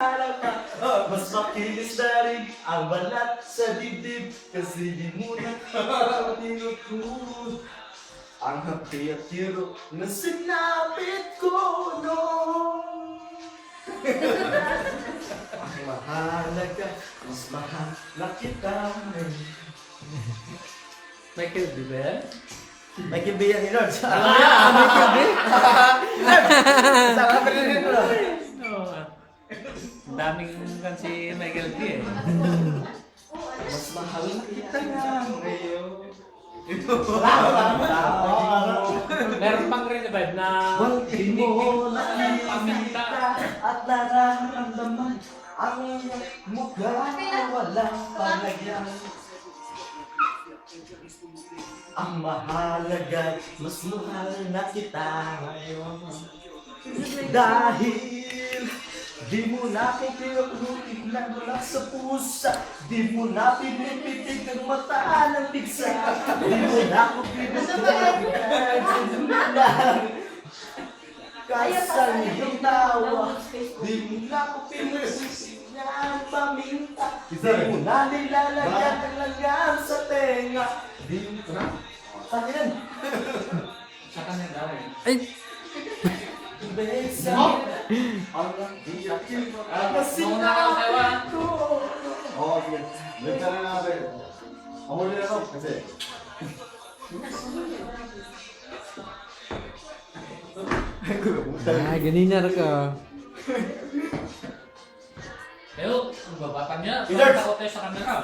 Mas makinis na rin ang balat sa dibdib kasi di mo na tinuturo ang happy at hero na sinapit ko noon. Ang mahalaga, mas mahal na kita ngayon. Michael, di ba yan? May kibiyan ni Lord. Michael, di? Saka pa rin ito. Oo. Ang daming kan si Michael D eh. Mas mahal na kita ngayon. Meron pang rin na vibe na Hindi mo paminta. at nararamdaman ang iyong mukha na walang palagyan. Ang mahalaga, mas mahal na kita ngayon. Dahil di mo na ako pinukulit na mula sa pusa. Di mo na pinipitig ang mata ng bigsa. Di mo na ako pinukulit na kasal yung tawa. Di mo na ako pinukulit na paminta. Di mo na nilalagyan ng lagyan sa tenga. Di mo na. Akin. Sa kanya daw eh. Ay! Besa. Ang di akin. Kasi Nung nakakasawa. Oo, sige. Benta na natin. Ako rin ako kasi. Ah, ganina ka. Pero, ang babata niya, Lord! takot tayo sa camera.